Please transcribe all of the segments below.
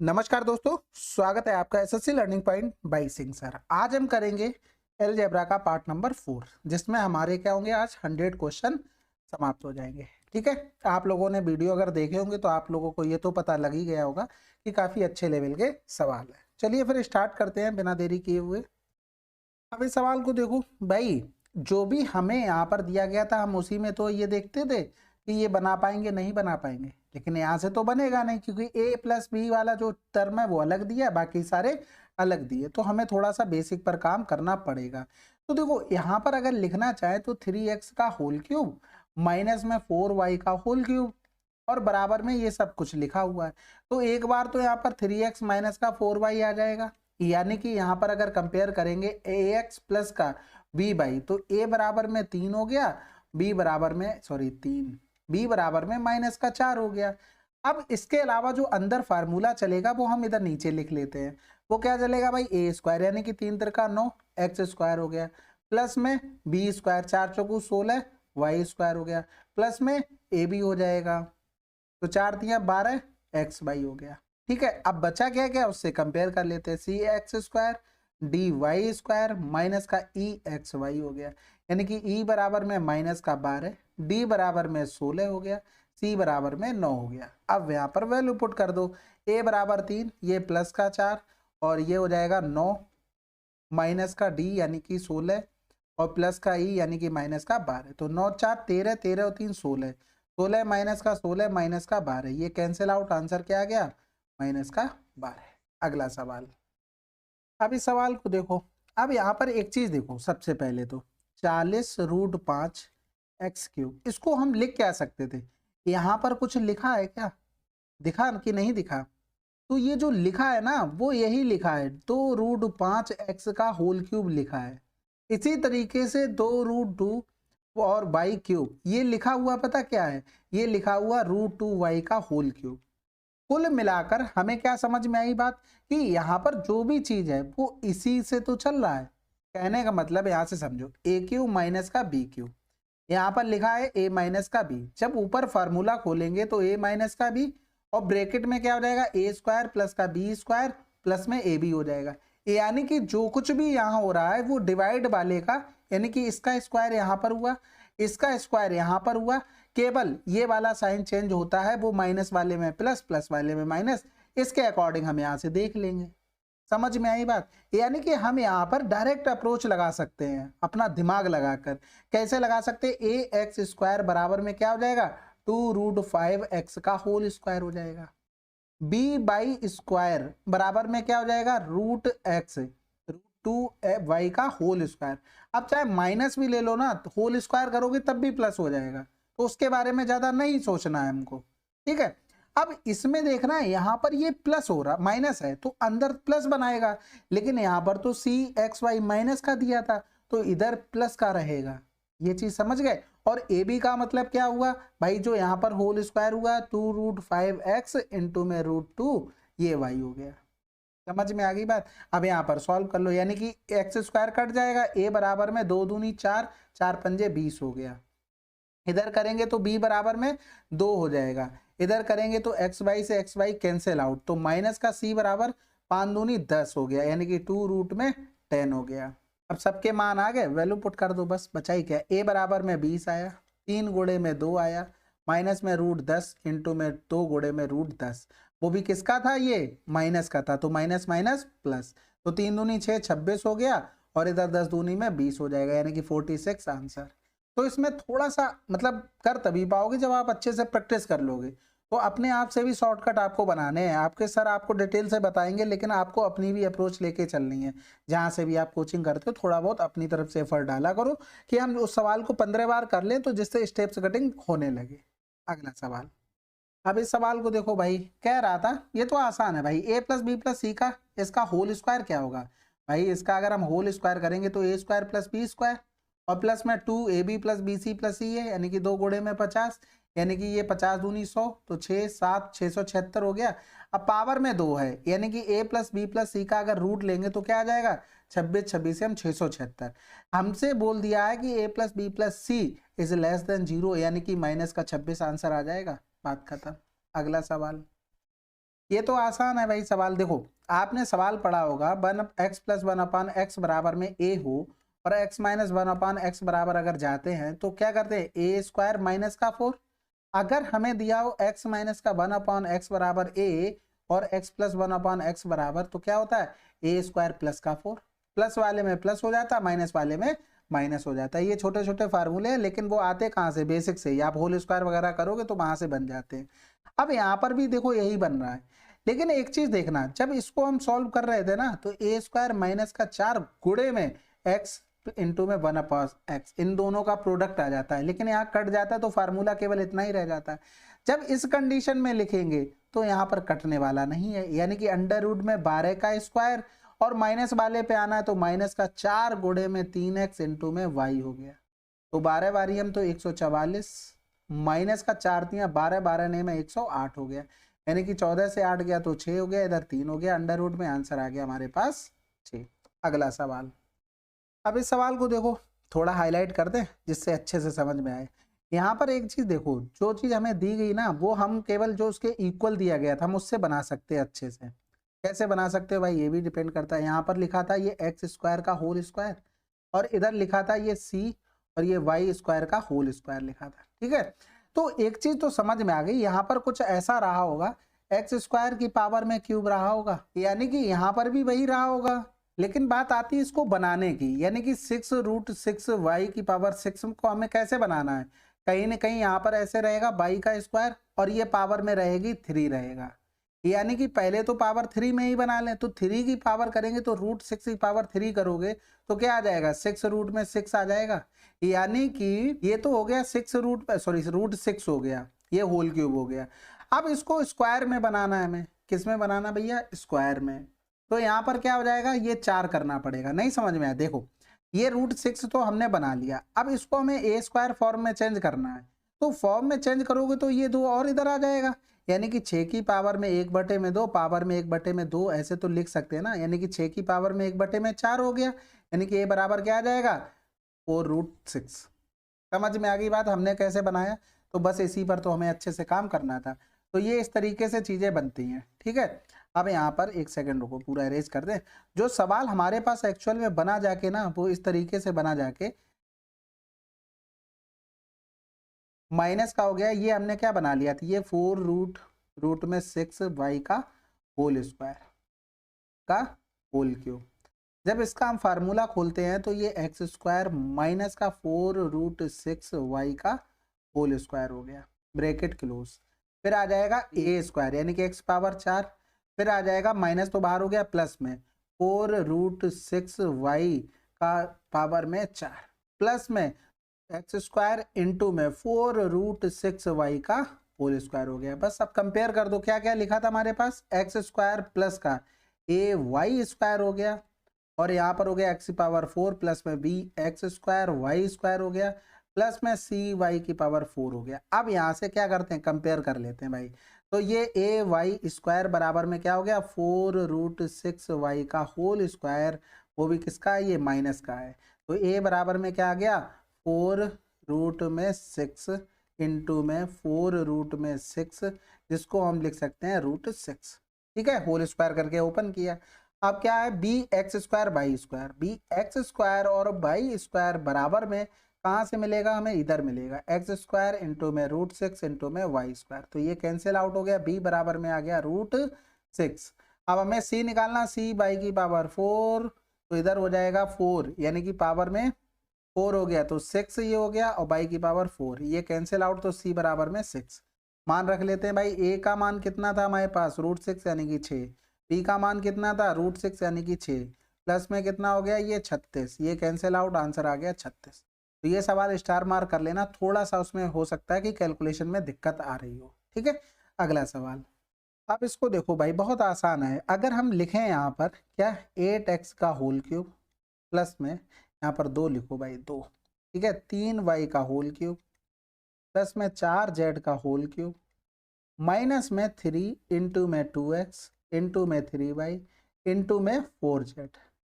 नमस्कार दोस्तों, स्वागत है आपका SSC learning point by Singh sir. आज हम करेंगे अलजेब्रा का पार्ट नंबर 4, जिसमें हमारे क्या होंगे, आज 100 क्वेश्चन समाप्त हो जाएंगे। ठीक है, आप लोगों ने वीडियो अगर देखे होंगे तो आप लोगों को ये तो पता लग ही गया होगा कि काफ़ी अच्छे लेवल के सवाल है। चलिए फिर स्टार्ट करते हैं बिना देरी किए हुए। अब इस सवाल को देखो भाई, जो भी हमें यहाँ पर दिया गया था हम उसी में तो ये देखते थे कि ये बना पाएंगे नहीं बना पाएंगे, लेकिन यहाँ से तो बनेगा नहीं क्योंकि a प्लस बी वाला जो टर्म है वो अलग दिया, बाकी सारे अलग दिए, तो हमें थोड़ा सा बेसिक पर काम करना पड़ेगा। तो देखो यहाँ पर अगर लिखना चाहे तो 3x का होल क्यूब माइनस में 4y का होल क्यूब और बराबर में ये सब कुछ लिखा हुआ है। तो एक बार तो यहाँ पर 3x माइनस का 4y आ जाएगा, यानी कि यहाँ पर अगर कंपेयर करेंगे ax प्लस का b/, तो a बराबर में 3 हो गया, b बराबर में b बराबर में माइनस का 4 हो गया। अब इसके अलावा जो अंदर फार्मूला चलेगा वो हम इधर नीचे लिख लेते हैं। वो क्या चलेगा भाई, a स्क्वायर यानी कि 3 तिरका 9 x स्क्वायर हो गया, प्लस में b स्क्वायर 4 चौकू 16 y स्क्वायर हो गया, प्लस में a भी हो जाएगा, तो 4 तिया 12 x/y हो गया। ठीक है, अब बचा क्या क्या उससे कंपेयर कर लेते हैं। C X square D Y square minus का ई एक्स वाई हो गया, यानी कि ई बराबर में माइनस का 12, डी बराबर में 16 हो गया, सी बराबर में 9 हो गया। अब यहाँ पर वैल्यू पुट कर दो, ए बराबर 3, ये प्लस का 4 और ये हो जाएगा 9, माइनस का डी यानी कि 16 और प्लस का ई यानी कि माइनस का 12, तो 9 4 13, 13 और 3 16, 16 माइनस का 16 माइनस का 12, ये कैंसिल आउट, आंसर क्या आ गया, माइनस का 12। अगला सवाल, अब इस सवाल को देखो। अब यहाँ पर एक चीज देखो, सबसे पहले तो 40√5 एक्स क्यूब, इसको हम लिख क्या सकते थे, यहाँ पर कुछ लिखा है क्या, दिखा कि नहीं दिखा, तो ये जो लिखा है ना वो यही लिखा है, 2√5 एक्स का होल क्यूब लिखा है। इसी तरीके से 2√2 और वाई क्यूब, ये लिखा हुआ पता क्या है, ये लिखा हुआ √2y का होल क्यूब। कुल मिलाकर हमें क्या समझ में आई बात कि यहाँ पर जो भी चीज है वो इसी से तो चल रहा है। कहने का मतलब यहाँ से समझो, ए क्यूब माइनस का बी क्यूब, यहाँ पर लिखा है ए माइनस का बी, जब ऊपर फार्मूला खोलेंगे तो ए माइनस का बी और ब्रैकेट में क्या हो जाएगा, ए स्क्वायर प्लस का बी स्क्वायर प्लस में ए बी हो जाएगा। यानी कि जो कुछ भी यहाँ हो रहा है वो डिवाइड वाले का, यानी कि इसका स्क्वायर यहाँ पर हुआ, इसका स्क्वायर यहाँ पर हुआ, केवल ये वाला साइन चेंज होता है, वो माइनस वाले में प्लस, प्लस वाले में माइनस, इसके अकॉर्डिंग हम यहाँ से देख लेंगे। समझ में आई बात, यानी कि हम यहाँ पर डायरेक्ट अप्रोच लगा सकते हैं अपना दिमाग लगाकर। कैसे लगा सकते हैं, ए एक्स स्क्वायर बराबर में क्या हो जाएगा, 2√5 एक्स का होल स्क्वायर हो जाएगा, बी बाई स्क्वायर बराबर में क्या हो जाएगा, √x √2y का होल स्क्वायर। अब चाहे माइनस भी ले लो ना, तो होल स्क्वायर करोगे तब भी प्लस हो जाएगा, तो उसके बारे में ज्यादा नहीं सोचना है हमको। ठीक है, अब इसमें देखना है, यहाँ पर ये प्लस हो रहा, माइनस है तो अंदर प्लस बनाएगा, लेकिन यहाँ पर तो सी एक्स वाई माइनस का दिया था तो इधर प्लस का रहेगा। ये चीज समझ गए। और ए बी का मतलब क्या हुआ भाई, जो यहाँ पर होल स्क्वायर हुआ 2√5x इंटू में √2, ये वाई हो गया। समझ में आ गई बात। अब यहाँ पर सॉल्व कर लो, यानी कि एक्स स्क्वायर कट जाएगा, ए बराबर में 2 दूनी 4, 4 पंजे 20 हो गया। इधर करेंगे तो b बराबर में 2 हो जाएगा, इधर करेंगे तो एक्स वाई से एक्स वाई कैंसिल आउट, तो माइनस का c बराबर 5 दूनी 10 हो गया, यानी कि 2√10 हो गया। अब सबके मान आ गए, वैल्यू पुट कर दो, बस बचा ही क्या, a बराबर में 20 आया, 3 गुणे में 2 आया, माइनस में √10 इंटू में 2 गुणे में √10, वो भी किसका था, ये माइनस का था, तो माइनस माइनस प्लस, तो 3 दूनी 6 26 हो गया, और इधर 10 दूनी में 20 हो जाएगा, यानी कि 46 आंसर। तो इसमें थोड़ा सा मतलब कर तभी पाओगे जब आप अच्छे से प्रैक्टिस कर लोगे, तो अपने आप से भी शॉर्टकट आपको बनाने हैं, आपके सर आपको डिटेल से बताएंगे, लेकिन आपको अपनी भी अप्रोच लेके चलनी है। जहां से भी आप कोचिंग करते हो थोड़ा बहुत अपनी तरफ से एफर्ट डाला करो कि हम उस सवाल को 15 बार कर लें, तो जिससे स्टेप्स कटिंग होने लगे। अगला सवाल, अब इस सवाल को देखो भाई, कह रहा था ये तो आसान है भाई, ए प्लस बी प्लस सी का इसका होल स्क्वायर क्या होगा भाई, इसका अगर हम होल स्क्वायर करेंगे तो A square plus B square और प्लस में 2ab plus B C plus C है, यानी कि 2 गुणे में 50, यानी कि ये 50 दूनी 100, तो 6 7 676 हो गया। अब पावर में 2 है, यानी कि a प्लस बी प्लस सी का अगर रूट लेंगे तो क्या आ जाएगा, 26 26 से हम 676। हमसे बोल दिया है कि a plus b plus c is less than 0, यानी कि माइनस का 26 आंसर आ जाएगा, बात खत्म। अगला सवाल, ये तो आसान है भाई सवाल। देखो आपने सवाल पढ़ा होगा 1x प्लस 1/x बराबर में a हो और x माइनस 1/x बराबर अगर जाते हैं तो क्या करते हैं, ए स्क्वायर माइनस का 4। अगर हमें दिया हो x माइनस का 1/x बराबर a और x प्लस 1/x बराबर, तो क्या होता है ए स्क्वायर प्लस का 4। प्लस वाले में प्लस हो जाता है, माइनस वाले में माइनस हो जाता है। ये छोटे छोटे फार्मूले हैं, लेकिन वो आते कहाँ से, बेसिक से ही। आप होल स्क्वायर वगैरह करोगे तो वहां से बन जाते हैं। अब यहाँ पर भी देखो यही बन रहा है, लेकिन एक चीज देखना, जब इसको हम सॉल्व कर रहे थे ना, तो ए स्क्वायर माइनस का 4 गुणे में x इंटू में 1/x, इन दोनों का प्रोडक्ट आ जाता है। लेकिन यहाँ कट जाता है तो फार्मूला केवल इतना ही रह जाता है। जब इस कंडीशन में लिखेंगे तो यहाँ पर कटने वाला नहीं है, यानी कि अंडर रूट में 12 का स्क्वायर और माइनस वाले पे आना है तो माइनस का 4 गुणे में 3x इंटू में y हो गया। तो 12 बारी हम तो 144, माइनस का 4 तियां 12, 12 ने में 108 हो गया, यानी कि 14 से 8 गया तो 6 हो गया, इधर 3 हो गया, अंडर रूट में आंसर आ गया हमारे पास 6। अगला सवाल। अब इस सवाल को देखो थोड़ा हाईलाइट कर दें जिससे अच्छे से समझ में आए। यहाँ पर एक चीज देखो, जो चीज हमें दी गई ना, वो हम केवल जो उसके इक्वल दिया गया था हम उससे बना सकते हैं अच्छे से। कैसे बना सकते हो भाई, ये भी डिपेंड करता है। यहाँ पर लिखा था ये एक्स स्क्वायर का होल स्क्वायर और इधर लिखा था ये सी और ये वाई स्क्वायर का होल स्क्वायर लिखा था, ठीक है। तो एक चीज तो समझ में आ गई, यहाँ पर कुछ ऐसा रहा होगा, एक्स स्क्वायर की पावर में क्यूब रहा होगा, यानी कि यहाँ पर भी वही रहा होगा। लेकिन बात आती है इसको बनाने की, यानी कि 6√6 वाई की पावर 6 को हमें कैसे बनाना है। कहीं ना कहीं यहाँ पर ऐसे रहेगा वाई का स्क्वायर और ये पावर में रहेगी 3 रहेगा, यानी कि पहले तो पावर 3 में ही बना लें। तो 3 की पावर करेंगे तो √6 की पावर 3 करोगे तो क्या आ जाएगा, 6 रूट में 6 आ जाएगा। यानी कि ये तो हो गया 6√6 हो गया, ये होल क्यूब हो गया। अब इसको स्क्वायर में बनाना है हमें। किस में बनाना भैया, स्क्वायर में। तो यहाँ पर क्या हो जाएगा, ये 4 करना पड़ेगा। नहीं समझ में आया, देखो ये √6 तो हमने बना लिया, अब इसको हमें ए स्क्वायर फॉर्म में चेंज करना है। तो फॉर्म में चेंज करोगे तो ये 2 और इधर आ जाएगा, यानी कि 6 की पावर में 1/2 पावर में 1/2 ऐसे तो लिख सकते हैं ना। यानी कि 6 की पावर में 1/4 हो गया, यानी कि ए बराबर क्या आ जाएगा 4√6। समझ में आ गई बात, हमने कैसे बनाया। तो बस इसी पर तो हमें अच्छे से काम करना था। तो ये इस तरीके से चीजें बनती हैं, ठीक है। अब यहाँ पर एक सेकंड रुको, पूरा अरेंज कर दें। जो सवाल हमारे पास एक्चुअल में बना जाके ना, वो इस तरीके से बना जाके माइनस का हो गया। ये हमने क्या बना लिया था, ये 4 में 6 वाई का होल स्क्वायर का होल क्यूब। जब इसका हम फार्मूला खोलते हैं तो ये एक्स स्क्वायर माइनस का 4√6 वाई का होल स्क्वायर हो गया, ब्रैकेट क्लोज। फिर आ जाएगा ए स्क्वायर यानी कि एक्स पावर 4, फिर आ जाएगा माइनस तो बाहर हो गया, प्लस में 4√6 वाई का पावर में 4, प्लस में एक्स स्क्वायर इंटू में 4√6 वाई का होल स्क्वायर हो गया। बस अब कंपेयर कर दो, क्या क्या लिखा था हमारे पास, एक्स स्क्वायर प्लस का ए वाई स्क्वायर हो गया, और यहाँ पर हो गया एक्स की पावर 4 प्लस में b x square y square हो गया, प्लस में सी वाई की पावर 4 हो गया। अब यहाँ से क्या करते हैं, कंपेयर कर लेते हैं भाई। तो ये ए वाई स्क्वायर बराबर में क्या हो गया 4√6 वाई का होल स्क्वायर, वो भी किसका है, ये माइनस का है। तो ए बराबर में क्या आ गया 4√6 इंटू में 4√6, जिसको हम लिख सकते हैं √6, ठीक है। होल स्क्वायर करके ओपन किया। अब क्या है b x square y square, b x square और बाई स्क्वायर बराबर में कहाँ से मिलेगा, हमें इधर मिलेगा एक्स स्क्वायर इंटू में √6 इंटू में वाई स्क्वायर। तो ये कैंसिल आउट हो गया, बी बराबर में आ गया √6। अब हमें सी निकालना, सी बाई की पावर 4, तो इधर हो जाएगा 4 यानी कि पावर में 4 हो गया, तो 6 ये हो गया, और बाई की पावर 4 ये कैंसिल आउट, तो सी बराबर में 6 मान रख लेते हैं भाई। ए का मान कितना था हमारे पास √6 यानी कि 6, बी का मान कितना था √6 यानी कि 6, प्लस में कितना हो गया ये 36, ये कैंसिल आउट, आंसर आ गया 36। तो ये सवाल स्टार मार्क कर लेना, थोड़ा सा उसमें हो सकता है कि कैलकुलेशन में दिक्कत आ रही हो, ठीक है। अगला सवाल, अब इसको देखो भाई बहुत आसान है। अगर हम लिखें यहाँ पर क्या 8x का होल क्यूब, प्लस में यहाँ पर 2 लिखो भाई 2, ठीक है, 3y का होल क्यूब, प्लस में 4z का होल क्यूब, माइनस में 3 इंटू में 2x इंटू में 3y इंटू में 4z,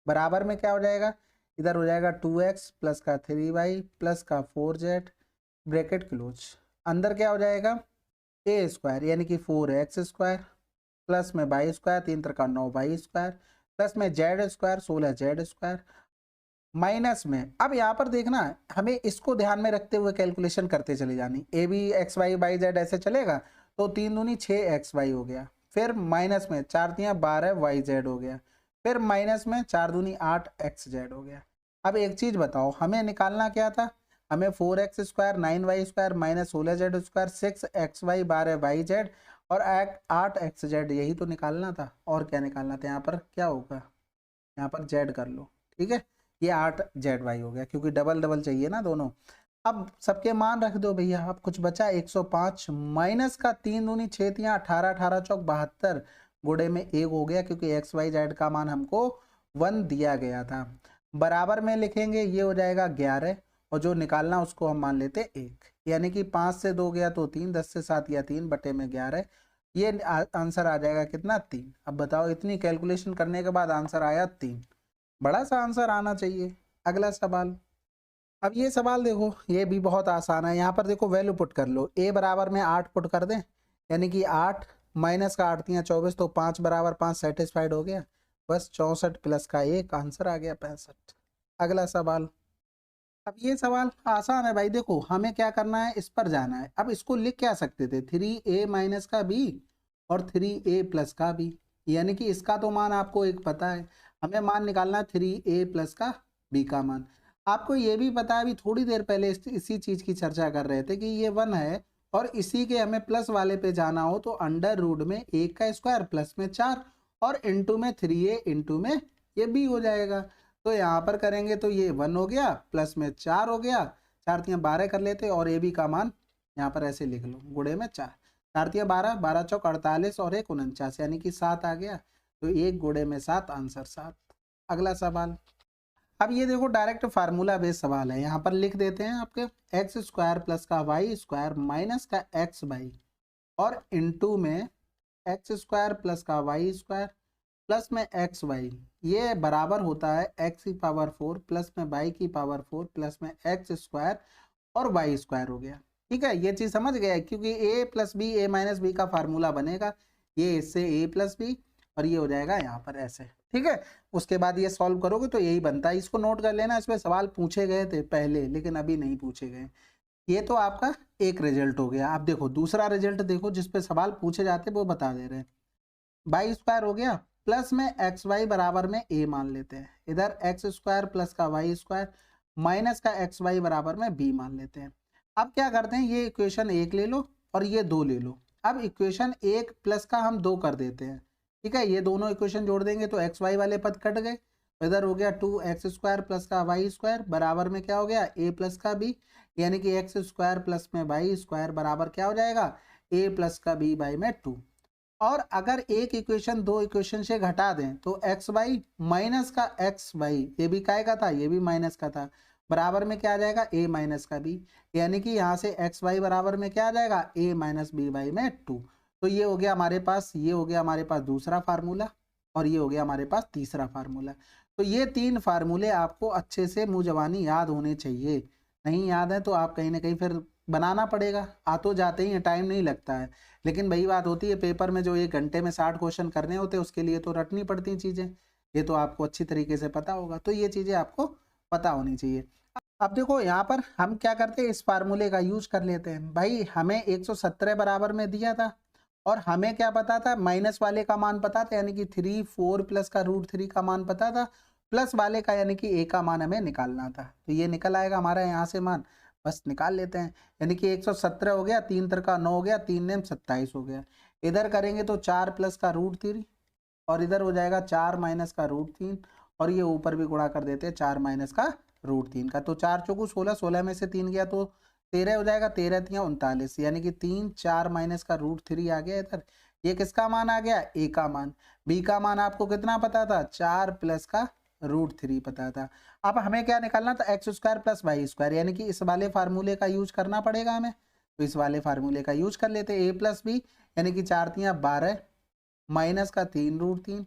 बराबर में क्या हो जाएगा, इधर हो जाएगा 2x प्लस का 3y प्लस का 4z, ब्रैकेट क्लोज। अंदर क्या हो जाएगा ए स्क्वायर यानी कि 4x स्क्वायर प्लस में वाई स्क्वायर, 3 त्रिका 9 वाई स्क्वायर, प्लस में Z square 16 Z square, minus में अब यहाँ पर देखना हमें इसको ध्यान में रखते हुए कैलकुलेशन करते चले जानी। A b x y by z ऐसे चलेगा तो 3 दूनी 6 एक्स वाई हो गया, फिर माइनस में 4 तियाँ 12 वाई जेड हो गया, फिर माइनस में 4 दूनी 8 एक्स जेड हो गया। अब एक चीज बताओ, हमें निकालना क्या था, हमें 4x square 9 Y square minus 16 Z square 6 x y 12 y z और 8 एक्स जेड, यही तो निकालना था। और क्या निकालना था, यहाँ पर क्या होगा, यहाँ पर जेड कर लो, ठीक है। ये 8 जेड वाई हो गया क्योंकि डबल डबल चाहिए ना दोनों। अब सबके मान रख दो भैया, अब कुछ बचा 105 माइनस का 3 दूनी 6 तियाँ 18 18 चौक 72 गुड़े में 1 हो गया क्योंकि एक्स वाई जेड का मान हमको 1 दिया गया था। बराबर में लिखेंगे, ये हो जाएगा 11 और जो निकालना उसको हम मान लेते 1, यानी कि 5 से 2 गया तो 3, 10 से 7 या 3 बटे में 11, ये आंसर आ जाएगा कितना 3। अब बताओ इतनी कैलकुलेशन करने के बाद आंसर आया 3, बड़ा सा आंसर आना चाहिए। अगला सवाल, अब ये सवाल देखो ये भी बहुत आसान है। यहाँ पर देखो वैल्यू पुट कर लो, ए बराबर में 8 पुट कर दें, यानी कि 8 माइनस का 8 तियाँ 24 तो 5 बराबर 5 सेटिस्फाइड हो गया, बस 64 प्लस का 1 आंसर आ गया 65। अगला सवाल, अब ये सवाल आसान है भाई, देखो हमें क्या करना है, इस पर जाना है। अब इसको लिख क्या सकते थे, 3a माइनस का b और 3a प्लस का b, यानी कि इसका तो मान आपको एक पता है, हमें मान निकालना है 3a प्लस का b का मान। आपको ये भी पता है, अभी थोड़ी देर पहले इसी चीज की चर्चा कर रहे थे कि ये 1 है और इसी के हमें प्लस वाले पे जाना हो तो अंडर रूट में 1 का स्क्वायर प्लस में 4 और इंटू में 3a इंटू में ये b हो जाएगा। तो यहाँ पर करेंगे तो ये 1 हो गया प्लस में 4 हो गया, 4 तियाँ 12 कर लेते और ए बी का मान यहाँ पर ऐसे लिख लो गुड़े में 4, 4 तियाँ 12, 12 चौक 48 और 1 49, यानी कि 7 आ गया, तो 1 गुड़े में 7 आंसर 7। अगला सवाल, अब ये देखो डायरेक्ट फार्मूला बेस्ड सवाल है, यहाँ पर लिख देते हैं आपके एक्स स्क्वायर प्लस का वाई स्क्वायर माइनस का एक्स वाई और इंटू में एक्स स्क्वायर प्लस का वाई स्क्वायर प्लस में एक्स वाई, ये बराबर होता है एक्स की पावर 4 प्लस में वाई की पावर 4 प्लस में एक्स स्क्वायर और वाई स्क्वायर हो गया। ठीक है, ये चीज समझ गया क्योंकि ए प्लस बी ए माइनस बी का फार्मूला बनेगा, ये इससे ए प्लस बी और ये हो जाएगा यहाँ पर ऐसे। ठीक है, उसके बाद ये सॉल्व करोगे तो यही बनता है, इसको नोट कर लेना, इसमें सवाल पूछे गए थे पहले लेकिन अभी नहीं पूछे गए। ये तो आपका एक रिजल्ट हो गया। आप देखो दूसरा रिजल्ट देखो जिसपे सवाल पूछे जाते वो बता दे रहे हैं। वाई स्क्वायर हो गया प्लस में एक्स वाई बराबर में ए मान लेते हैं, इधर एक्स स्क्वायर प्लस का वाई स्क्वायर माइनस का एक्स वाई बराबर में बी मान लेते हैं। अब क्या करते हैं, ये इक्वेशन 1 ले लो और ये 2 ले लो। अब इक्वेशन 1 प्लस का हम 2 कर देते हैं। ठीक है, ये दोनों इक्वेशन जोड़ देंगे तो एक्स वाई वाले पद कट गए, इधर हो गया 2x स्क्वायर प्लस का वाई स्क्वायर बराबर में क्या हो गया a प्लस का b, यानी कि एक्स स्क्वायर प्लस में वाई स्क्वायर बराबर क्या हो जाएगा a प्लस का b बाई में 2। और अगर एक इक्वेशन 2 इक्वेशन से घटा दें तो एक्स वाई माइनस का एक्स वाई, ये भी काय का था ये भी माइनस का था, बराबर में क्या आ जाएगा a माइनस का b, यानी कि यहाँ से एक्स वाई बराबर में क्या आ जाएगा a माइनस बी बाई में 2। तो ये हो गया हमारे पास, ये हो गया हमारे पास दूसरा फार्मूला और ये हो गया हमारे पास तीसरा फार्मूला। तो ये 3 फार्मूले आपको अच्छे से मुंह जबानी याद होने चाहिए, नहीं याद है तो आप कहीं ना कहीं फिर बनाना पड़ेगा। आ तो जाते ही टाइम नहीं लगता है, लेकिन वही बात होती है पेपर में जो 1 घंटे में 60 क्वेश्चन करने होते हैं उसके लिए तो रटनी पड़ती चीज़ें, ये तो आपको अच्छी तरीके से पता होगा, तो ये चीज़ें आपको पता होनी चाहिए। अब देखो यहाँ पर हम क्या करते हैं, इस फार्मूले का यूज कर लेते हैं। भाई हमें 117 बराबर में दिया था और हमें क्या पता था, माइनस वाले का मान पता था यानी कि 3 4 प्लस का √3 का मान पता था, प्लस वाले का यानी कि a का मान हमें निकालना था। तो ये निकल आएगा हमारा यहाँ से मान, बस निकाल लेते हैं, यानी कि 117 हो गया, 3 त्रिका 9 हो गया, 3 नेम 27 हो गया। इधर करेंगे तो 4 प्लस का √3 और इधर हो जाएगा 4 माइनस का √3 और ये ऊपर भी गुणा कर देते हैं 4 माइनस का √3 का। तो 4 चौकू 16, 16 में से 3 गया तो 13 हो जाएगा, 13 तियाँ 39, यानी कि 3 4 माइनस का √3 आ गया इधर। ये किसका मान आ गया, a का मान। b का मान आपको कितना पता था, 4 प्लस का √3 पता था। अब हमें क्या निकालना था, x square plus y square, यानी कि इस वाले फार्मूले का यूज करना पड़ेगा हमें, तो इस वाले फार्मूले का यूज कर लेते हैं। a प्लस बी यानी कि 4 तियाँ 12 माइनस का 3 √3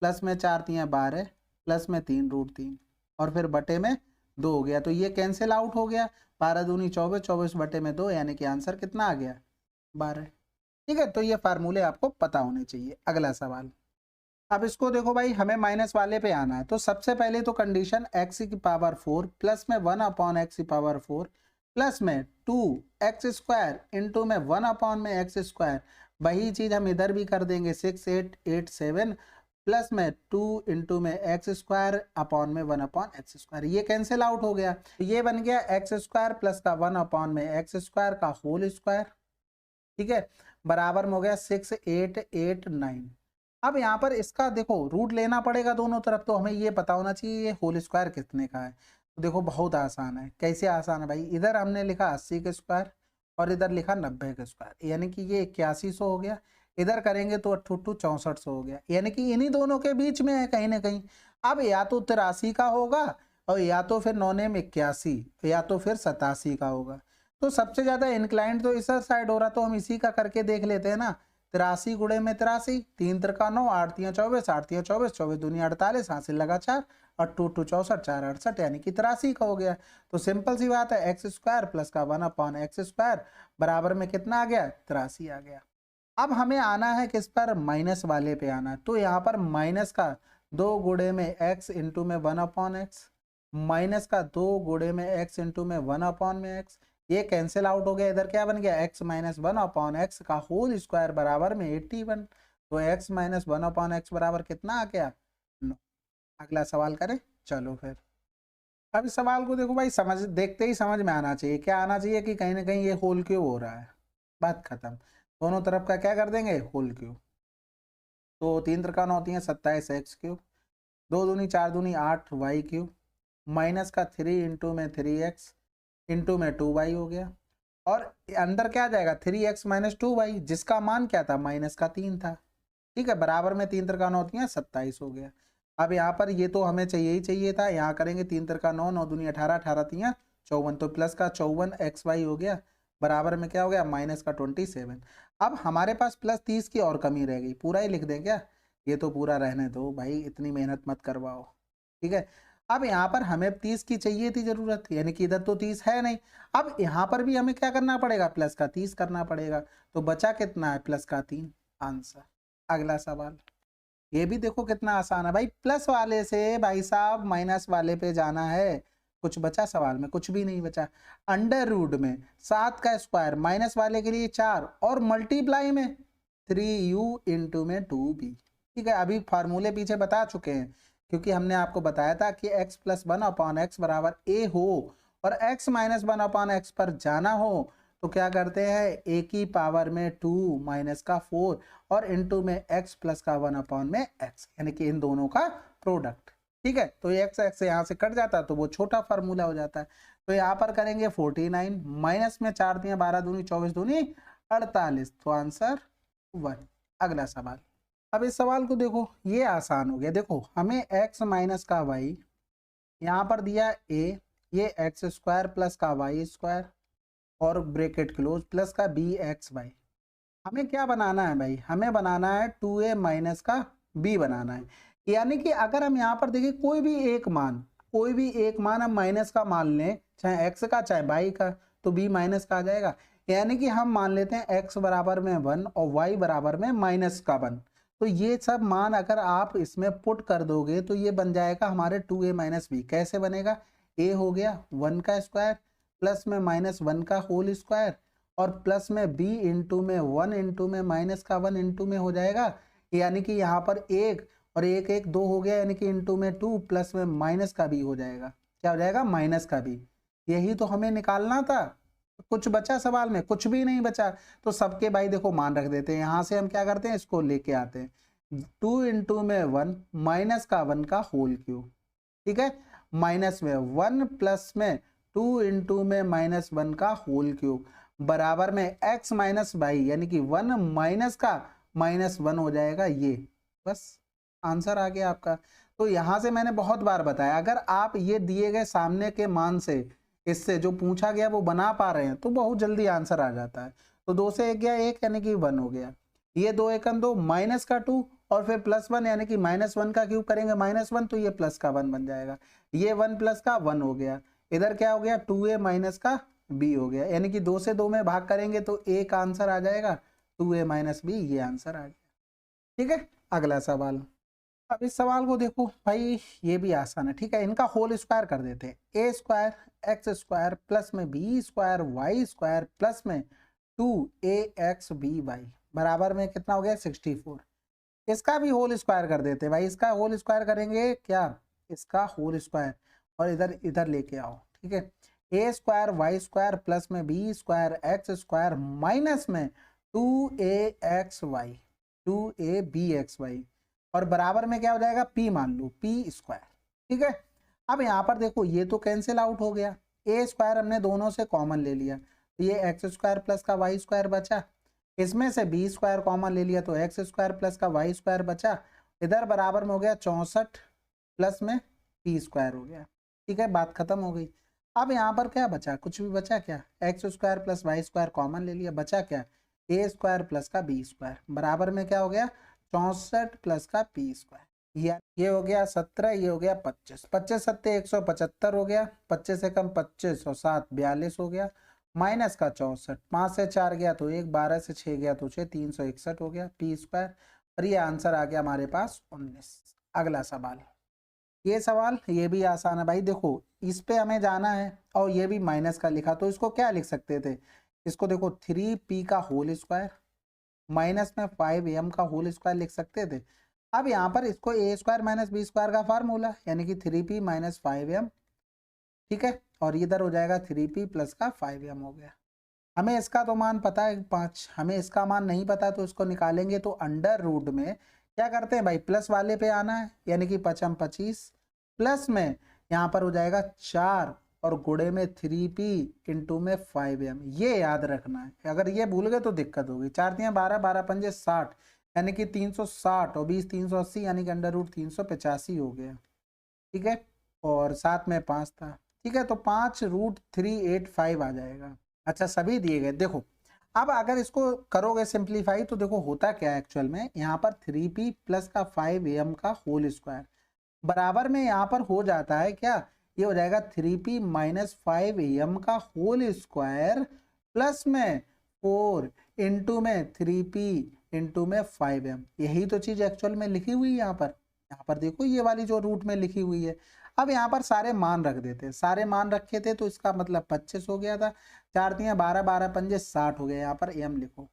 प्लस में 4 तियाँ 12 प्लस में 3 √3 और फिर बटे में 2 हो गया, तो ये कैंसिल आउट हो गया, 12 दूनी 24, 24 बटे में 2, यानी कि आंसर कितना आ गया 12। ठीक है, तो ये फार्मूले आपको पता होने चाहिए। अगला सवाल, अब इसको देखो भाई, हमें माइनस वाले पे आना है। तो सबसे पहले तो कंडीशन x की पावर 4 प्लस में 1 अपॉन एक्स की पावर 4 प्लस में 2x² इंटू में 1 अपॉन में x², वही चीज हम इधर भी कर देंगे 6 8 8 7 प्लस में 2 इंटू में x² अपॉन में 1 अपॉन x²। ये कैंसिल आउट हो गया, तो ये बन गया x² प्लस का 1 अपॉन में x² का होल स्क्वायर, ठीक है, बराबर में हो गया 6 8 8 9। अब यहाँ पर इसका देखो रूट लेना पड़ेगा दोनों तरफ, तो हमें ये पता होना चाहिए ये होल स्क्वायर कितने का है। तो देखो बहुत आसान है। कैसे आसान है भाई, इधर हमने लिखा 80 के स्क्वायर और इधर लिखा 90 के स्क्वायर, यानी कि ये 8100 हो गया। इधर करेंगे तो 8 6400 हो गया, यानी कि इन्हीं दोनों के बीच में है कहीं ना कहीं। अब या तो 83 का होगा और या तो फिर 9 में 81 या तो फिर 87 का होगा। तो सबसे ज्यादा इंक्लाइंड तो इस साइड हो रहा, तो हम इसी का करके देख लेते हैं ना। 83 गुणे में 83, 3 3 9, 8 3 24, 8 3 24, 24 दूनी 48, हासिल लगा 4 और 2 2 64, 4 68, यानी कि 83 का हो गया। तो सिंपल सी बात है, x² प्लस का 1 अपॉन x² बराबर में कितना आ गया, 83 आ गया। अब हमें आना है किस पर, माइनस वाले पे आना है। तो यहाँ पर माइनस का 2 गुणे में x इंटू में 1 अपॉन एक्स, माइनस का 2 गुणे में x इंटू में 1 अपॉन में x, ये कैंसिल आउट हो गया। इधर क्या बन गया, x माइनस 1 अपॉन एक्स का होल स्क्वायर बराबर में 81। तो x माइनस 1 अपॉन एक्स बराबर कितना आ गया, 9। अगला सवाल करें, चलो फिर। अब इस सवाल को देखो भाई, समझ देखते ही समझ में आना चाहिए। क्या आना चाहिए कि कहीं ना कहीं ये होल क्यूब हो रहा है, बात खत्म। दोनों तरफ का क्या कर देंगे, होल क्यूब। तो 3 त्रिका 9 होती है 27 एक्स क्यूब, 2 दूनी 4 दूनी 8 वाई क्यूब, माइनस का 3 इंटू में 3x इंटू में 2y हो गया। और अंदर क्या जाएगा, 3x माइनस 2y, जिसका मान क्या था, माइनस का 3 था, ठीक है, बराबर में 3 त्रिका 9 होती है 27 हो गया। अब यहाँ पर ये तो हमें चाहिए ही चाहिए था, यहाँ करेंगे 3 त्रिका 9, 9 दूनी 18, 18 3 54, तो प्लस का 54xy हो गया, बराबर में क्या हो गया, माइनस का 27। अब हमारे पास प्लस 30 की और कमी रह गई, पूरा ही लिख दें क्या, ये तो पूरा रहने दो भाई, इतनी मेहनत मत करवाओ, ठीक है। अब यहाँ पर हमें 30 की चाहिए थी जरूरत, यानी कि इधर तो 30 है नहीं। अब यहाँ पर भी हमें क्या करना पड़ेगा, प्लस का 30 करना पड़ेगा। तो बचा कितना है, प्लस का 3, आंसर। अगला सवाल, ये भी देखो कितना आसान है भाई, प्लस वाले से भाई साहब माइनस वाले पे जाना है। कुछ बचा सवाल में, कुछ भी नहीं बचा। अंडर रूट में 7 का स्क्वायर, माइनस वाले के लिए 4 और मल्टीप्लाई में 3u इंटू में 2b, ठीक है। अभी फार्मूले पीछे बता चुके हैं, क्योंकि हमने आपको बताया था कि x प्लस 1 अपॉन एक्स बराबर a हो और x माइनस 1 अपॉन एक्स पर जाना हो तो क्या करते हैं, a की पावर में 2 माइनस का 4 और इंटू में x प्लस का 1 अपॉन में x, यानी कि इन दोनों का प्रोडक्ट, ठीक है। तो x x यहाँ से कट जाता है तो वो छोटा फार्मूला हो जाता है। तो यहाँ पर करेंगे 49 माइनस में 4 दिया 12 दूनी 24 दूनी 48, तो आंसर 1। अगला सवाल, अब इस सवाल को देखो, ये आसान हो गया। देखो हमें x माइनस का y यहाँ पर दिया a, ये x² प्लस का y² और ब्रैकेट क्लोज प्लस का bxy। हमें क्या बनाना है भाई, हमें बनाना है 2a माइनस का b बनाना है। यानी कि अगर हम यहाँ पर देखिए कोई भी एक मान हम माइनस का मान लें, चाहे x का चाहे y का, तो b माइनस का आ जाएगा। यानी कि हम मान लेते हैं x बराबर में 1 और y बराबर में माइनस का 1। तो ये सब मान अगर आप इसमें पुट कर दोगे तो ये बन जाएगा हमारे 2a माइनस बी। कैसे बनेगा, a हो गया 1 का स्क्वायर प्लस में माइनस 1 का होल स्क्वायर और प्लस में b इंटू में 1 इंटू में माइनस का 1 इंटू में हो जाएगा। यानी कि यहाँ पर 1 और 1 1 2 हो गया, यानी कि इंटू में 2 प्लस में माइनस का b हो जाएगा। क्या हो जाएगा, माइनस का b। यही तो हमें निकालना था। कुछ बचा सवाल में, कुछ भी नहीं बचा। तो सबके भाई देखो मान रख देते हैं। यहाँ से हम क्या करते हैं, इसको लेके आते हैं 2 इंटू में 1 माइनस का 1 का होल क्यूब, ठीक है, माइनस में 1 प्लस में 2 इंटू में माइनस 1 का होल क्यूब बराबर में x माइनस वाई, यानी कि 1 माइनस का माइनस 1 हो जाएगा। ये बस आंसर आ गया आपका। तो यहाँ से मैंने बहुत बार बताया, अगर आप ये दिए गए सामने के मान से इससे जो पूछा गया वो बना पा रहे हैं तो बहुत जल्दी आंसर आ जाता है। तो 2 से 1 गया 1, यानी कि 1 हो गया। ये 2 1 2 माइनस का 2 और फिर प्लस 1, यानी कि माइनस 1 का क्यूब करेंगे माइनस 1, तो ये प्लस का 1 बन जाएगा। ये 1 प्लस का 1 हो गया। इधर क्या हो गया, 2a माइनस का b हो गया। यानी कि 2 से 2 में भाग करेंगे तो a का आंसर आ जाएगा 2a माइनस बी, ये आंसर आ गया। ठीक है, अगला सवाल। अब इस सवाल को देखो भाई, ये भी आसान है। ठीक है, इनका होल स्क्वायर कर देते हैं। A square x square plus में b square y square plus में 2ax by बराबर में कितना हो गया 64। इसका भी होल स्क्वायर कर देते हैं भाई। इसका होल स्क्वायर करेंगे क्या, इसका होल स्क्वायर और इधर इधर लेके आओ। ठीक है, a square y square plus में b square x square minus में 2ax y और बराबर में क्या हो जाएगा, p मान लो, p स्क्वायर। ठीक है, अब यहाँ पर देखो ये तो कैंसिल आउट हो गया। ए स्क्वायर हमने दोनों से कॉमन ले लिया, तो ये एक्स स्क्वायर प्लस का वाई स्क्वायर बचा। इसमें से बी स्क्वायर कॉमन ले लिया तो एक्स स्क्वायर प्लस का वाई स्क्वायर बचा। इधर बराबर में हो गया 64 प्लस में पी स्क्वायर हो गया। ठीक है, बात खत्म हो गई। अब यहाँ पर क्या बचा, कुछ भी बचा क्या, x square plus y square common ले लिया, बचा क्या, ए स्क्वायर प्लस का बी स्क्वायर बराबर में क्या हो गया 64 प्लस का पी स्क्वायर। ये हो गया 17, ये हो गया 25, 25 सत्ते 175 हो गया, 25 से कम 25 और 7 42 हो गया, माइनस का 64, 5 से 4 गया तो 1, 12 से 6 गया तो 6, 361 हो गया पी स्क्वायर। और ये आंसर आ गया हमारे पास 19। अगला सवाल, ये सवाल ये भी आसान है भाई। देखो इस पे हमें जाना है और ये भी माइनस का लिखा, तो इसको क्या लिख सकते थे, इसको देखो 3p का होल स्क्वायर माइनस में 5m का होल स्क्वायर लिख सकते थे। अब यहाँ पर इसको ए स्क्वायर माइनस बी स्क्वायर का फार्मूला, यानी कि 3p माइनस 5m। ठीक है, और इधर हो जाएगा 3p प्लस का 5m हो गया। हमें इसका तो मान पता है 5, हमें इसका मान नहीं पता तो इसको निकालेंगे। तो अंडर रूट में क्या करते हैं भाई, प्लस वाले पे आना है, यानी कि 5m 25 प्लस में यहाँ पर हो जाएगा 4 और गुणे में 3p इंटू में 5m। ये याद रखना है, अगर ये भूल गए तो दिक्कत होगी। 4 3 12, 12 पंजे 60, यानी कि 360 और 20 380, यानी कि अंडर रूट 385 हो गया। ठीक है, और साथ में 5 था। ठीक है, तो 5√385 आ जाएगा। अच्छा, सभी दिए गए। देखो अब अगर इसको करोगे सिंप्लीफाई तो देखो होता क्या है एक्चुअल में, यहाँ पर 3p प्लस का 5m का होल स्क्वायर बराबर में यहाँ पर हो जाता है क्या, ये हो जाएगा 3p माइनस 5m का होल स्क्वायर प्लस में 4 इंटू में 3p इंटू में 5m। यही तो चीज एक्चुअल में लिखी हुई है यहाँ पर देखो ये वाली जो रूट में लिखी हुई है। अब यहाँ पर सारे मान रख देते हैं, सारे मान रखे थे तो इसका मतलब 25 हो गया था। 4 3 12, 12 पंजे 60 हो गया, यहाँ पर m लिखो।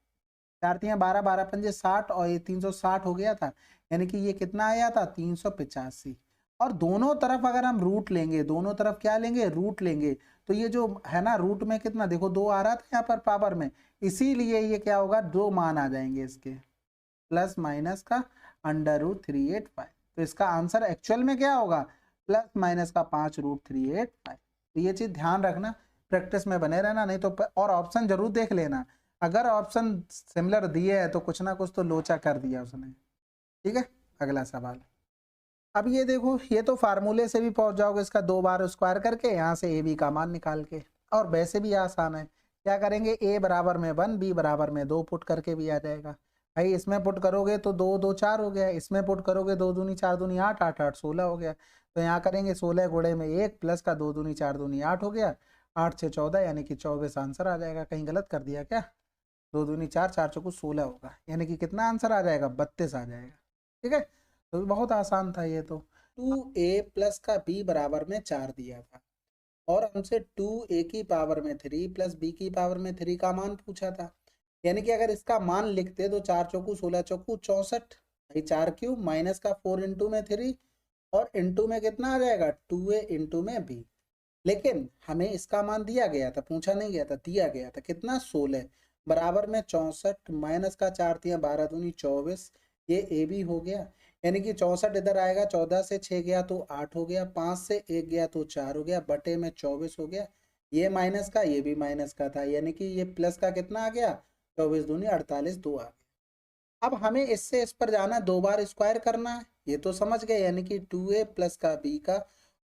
4 3 12, 12 पंजे 60 और ये 360 हो गया था, यानी कि ये कितना आया था 385। और दोनों तरफ अगर हम रूट लेंगे, दोनों तरफ क्या लेंगे, रूट लेंगे, तो ये जो है ना रूट में कितना देखो 2 आ रहा था यहाँ पर पावर में, इसीलिए ये क्या होगा 2 मान आ जाएंगे इसके, प्लस माइनस का √385। तो इसका आंसर एक्चुअल में क्या होगा, प्लस माइनस का 5√385। तो ये चीज ध्यान रखना, प्रैक्टिस में बने रहना, नहीं तो और ऑप्शन जरूर देख लेना, अगर ऑप्शन सिमिलर दिए है तो कुछ ना कुछ तो लोचा कर दिया उसने। ठीक है, अगला सवाल। अब ये देखो, ये तो फार्मूले से भी पहुंच जाओगे, इसका 2 बार स्क्वायर करके यहाँ से ए बी का मान निकाल के। और वैसे भी आसान है, क्या करेंगे, ए बराबर में 1 बी बराबर में 2 पुट करके भी आ जाएगा भाई। इसमें पुट करोगे तो 2 2 4 हो गया, इसमें पुट करोगे 2 दूनी 4 दूनी 8, 8 8 16 हो गया। तो यहाँ करेंगे 16 गुणे में 1 प्लस का 2 दूनी 4 दूनी 8 हो गया, 8 6 14, यानी कि 24 आंसर आ जाएगा। कहीं गलत कर दिया क्या, 2 दूनी 4, 4 चौको 16 होगा, यानी कि कितना आंसर आ जाएगा 32 आ जाएगा। ठीक है, तो बहुत आसान था ये तो। 2a प्लस का b बराबर में 4 दिया था और हमसे 2a की पावर में 3 प्लस b की पावर में 3 का मान पूछा था। यानी कि अगर इसका मान लिखते तो 4 चौकू 16 चौकू 64, भाई 4 क्यूब माइनस का 4 इंटू में 3 और इंटू में कितना आ जाएगा 2a इंटू में b। लेकिन हमें इसका मान दिया गया था, पूछा नहीं गया था, दिया गया था कितना 16 बराबर में 64 माइनस का 4 3 12 दूनी 24, ये ए बी हो गया। यानी कि 64 इधर आएगा, 14 से 6 गया तो 8 हो गया, 5 से 1 गया तो 4 हो गया, बटे में 24 हो गया। ये माइनस का, ये भी माइनस का था, यानी कि ये प्लस का कितना आ गया 24 दूनी 48, 2 आ गया। अब हमें इससे इस पर जाना, 2 बार स्क्वायर करना है, ये तो समझ गए, यानी कि 2a प्लस का b का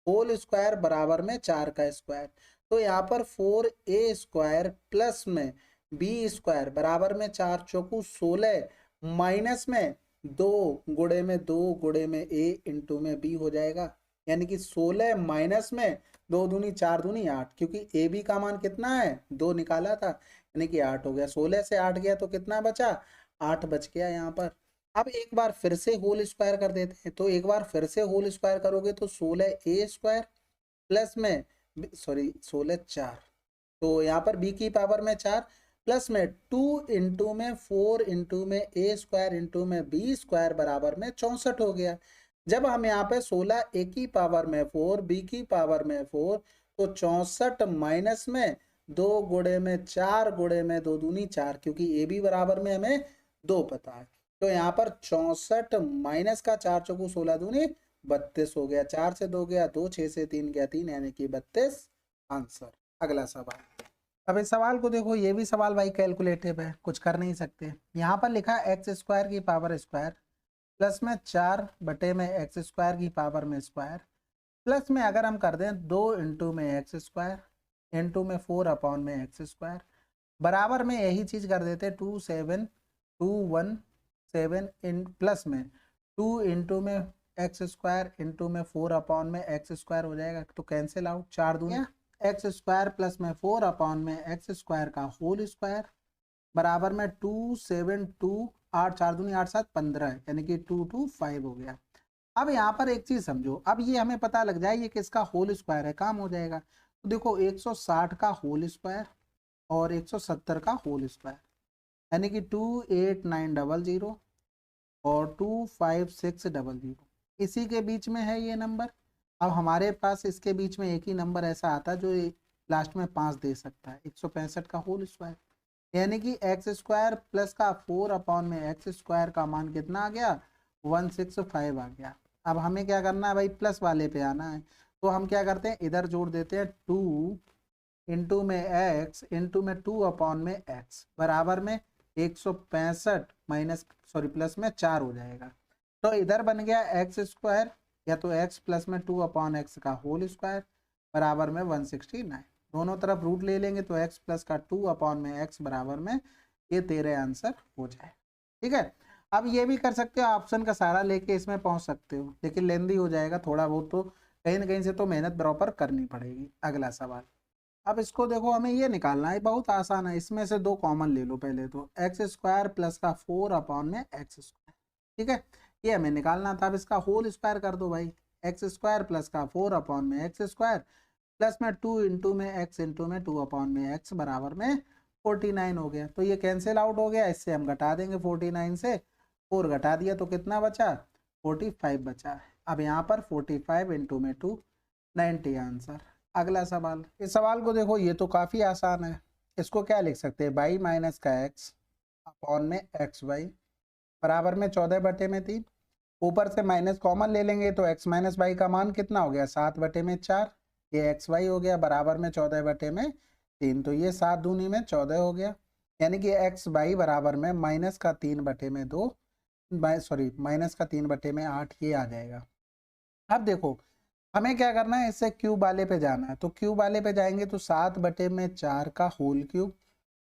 होल स्क्वायर बराबर में 4 का स्क्वायर। तो यहाँ पर 4a स्क्वायर प्लस में b स्क्वायर बराबर में 4 चौकू 16 माइनस में 2 गुणे में 2 गुणे में a इंटू में b हो जाएगा। यानी कि 16 माइनस में 2 दूनी 4 दूनी 8, क्योंकि ए बी का मान कितना है 2 निकाला था, यानी कि 8 हो गया। 16 से 8 गया तो कितना बचा, 8 बच गया यहाँ पर। अब एक बार फिर से होल स्क्वायर कर देते हैं, तो एक बार फिर से होल स्क्वायर करोगे तो 16a² प्लस में, सॉरी 16 4, तो यहाँ पर b की पावर में 4 प्लस में 2 इंटू में 4 इंटू में a² इंटू में b² बराबर में 64 हो गया। जब हम यहाँ पे 16 a की पावर में 4 b की पावर में 4, तो 64 माइनस में 2 गुणे में 4 गुणे में 2 दूनी 4, क्योंकि ए बी बराबर में हमें 2 पता है। तो यहाँ पर 64 माइनस का 4 चौकू 16 दूनी 32 हो गया। 4 से 2 गया 2, 6 से 3 गया 3, यानी कि 32 आंसर। अगला सवाल। अब इस सवाल को देखो, ये भी सवाल भाई कैलकुलेटिव है, कुछ कर नहीं सकते। यहाँ पर लिखा x² की पावर स्क्वायर प्लस में 4 बटे में x² की पावर में स्क्वायर प्लस में अगर हम कर दें 2 इंटू में x² इंटू में 4 अपॉन में x² बराबर में यही चीज कर देते 2 7 2 1 7 इन प्लस में 2 इंटू में x² इंटू में 4 अपॉन में x² हो जाएगा, तो कैंसिल आउट। 4 दूनी x² प्लस में 4 अपॉन में x² का होल स्क्वायर बराबर में 2 7 2 8 4 दूनी 8 7 15, यानी कि 2 2 5 हो गया। अब यहाँ पर एक चीज समझो, अब ये हमें पता लग जाए ये किसका होल स्क्वायर है, काम हो जाएगा। तो देखो 160 का होल स्क्वायर और 170 का होल स्क्वायर, यानी कि 28900 और 25600, इसी के बीच में है ये नंबर। अब हमारे पास इसके बीच में एक ही नंबर ऐसा आता है जो लास्ट में 5 दे सकता है, 165 का होल स्क्वायर, यानी कि x² प्लस का 4 अपॉन में x² का मान कितना आ गया, 165 आ गया। अब हमें क्या करना है भाई, प्लस वाले पे आना है, तो हम क्या करते हैं इधर जोड़ देते हैं 2 इंटू में x इंटू में 2 अपॉन में x बराबर में 165 माइनस सॉरी प्लस में 4 हो जाएगा। तो इधर बन गया x² या तो x प्लस में 2 अपॉन x का होल स्क्वायर बराबर में 169। दोनों तरफ रूट ले लेंगे तो x प्लस का 2 अपॉन में x बराबर में ये 13 आंसर हो जाए। ठीक है, अब ये भी कर सकते हो, ऑप्शन का सहारा लेके इसमें पहुंच सकते हो, लेकिन लेंदी हो जाएगा थोड़ा बहुत, तो कहीं ना कहीं से तो मेहनत बराबर करनी पड़ेगी। अगला सवाल। अब इसको देखो, हमें ये निकालना है, बहुत आसान है। इसमें से 2 कॉमन ले लो पहले, तो x² प्लस का 4 अपॉन में x², ठीक है, ये हमें निकालना था। अब इसका होल स्क्वायर कर दो भाई, x² प्लस का 4 अपॉन में x² प्लस में 2 इंटू में x इंटू में 2 अपॉन में x बराबर में 49 हो गया। तो ये कैंसिल आउट हो गया, इससे हम घटा देंगे 49 से 4 घटा दिया तो कितना बचा, 45 बचा। अब यहाँ पर 45 इंटू में 2 90 आंसर। अगला सवाल। इस सवाल को देखो, ये तो काफ़ी आसान है। इसको क्या लिख सकते हैं, y माइनस का x अपॉन में xy बराबर में 14 बटे में 3, ऊपर से माइनस कॉमन ले लेंगे तो x माइनस वाई का मान कितना हो गया, 7 बटे में 4, ये xy हो गया बराबर में 14 बटे में 3, तो ये 7 दूनी में 14 हो गया, यानी कि xy बराबर में माइनस का 3 बटे में 2 सॉरी माइनस का 3 बटे में 8 ये आ जाएगा। अब देखो हमें क्या करना है, इससे क्यूब वाले पे जाना है, तो क्यूब वाले पे जाएंगे तो 7 बटे में 4 का होल क्यूब,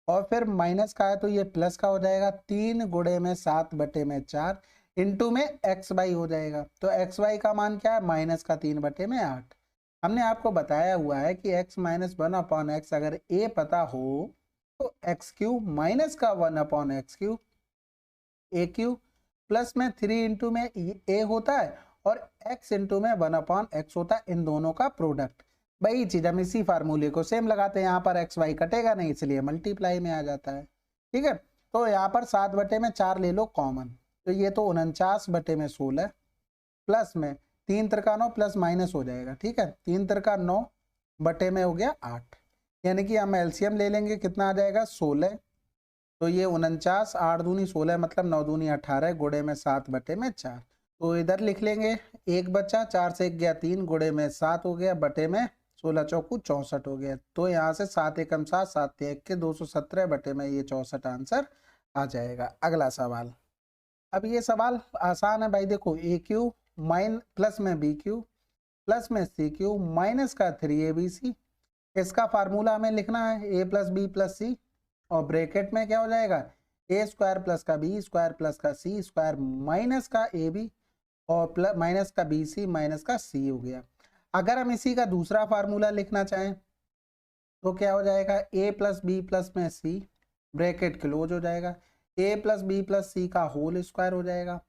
और फिर माइनस का है तो ये प्लस का हो जाएगा, 3 गुणे में 7 बटे में 4 इंटू में एक्स वाई हो जाएगा। तो एक्स वाई का मान क्या है, माइनस का 3 बटे में 8। हमने आपको बताया हुआ है कि x माइनस 1 अपॉन एक्स अगर a पता हो तो एक्स क्यूब माइनस का 1 अपॉन एक्स क्यूब ए क्यूब प्लस में 3 इंटू में a होता है और x इंटू में 1 अपॉन एक्स होता है, इन दोनों का प्रोडक्ट। वही चीज हम इसी फार्मूले को सेम लगाते हैं, यहाँ पर एक्स वाई कटेगा नहीं इसलिए मल्टीप्लाई में आ जाता है। ठीक है, तो यहाँ पर 7 बटे में 4 ले लो कॉमन, तो ये तो 49 बटे में 16 प्लस में 3 त्रिका 9 प्लस माइनस हो जाएगा। ठीक है, 3 त्रिका 9 बटे में हो गया 8, यानी कि हम एलसीएम ले लेंगे, कितना आ जाएगा 16, तो ये 49 8 दूनी 16 मतलब 9 दूनी 18 गुणे में 7 बटे में 4, तो इधर लिख लेंगे एक बच्चा, 4 से 1 गया 3 गुणे में 7 हो गया बटे में 16 चौकू 64 हो गया, तो यहाँ से 7 एकम 7 7 1 के 217 बटे में ये 64 आंसर आ जाएगा। अगला सवाल। अब ये सवाल आसान है भाई, देखो ए क्यू माइन प्लस में बी क्यू प्लस में सी क्यू माइनस का 3abc, इसका फार्मूला हमें लिखना है a प्लस बी प्लस सी, और ब्रैकेट में क्या हो जाएगा a स्क्वायर प्लस का b स्क्वायर प्लस का c स्क्वायर माइनस का ab और प्लस माइनस का bc माइनस का c हो गया। अगर हम इसी का दूसरा फार्मूला लिखना चाहें तो क्या हो जाएगा, a प्लस बी प्लस में c, ब्रैकेट क्लोज हो जाएगा, a प्लस बी प्लस सी का होल स्क्वायर हो जाएगा,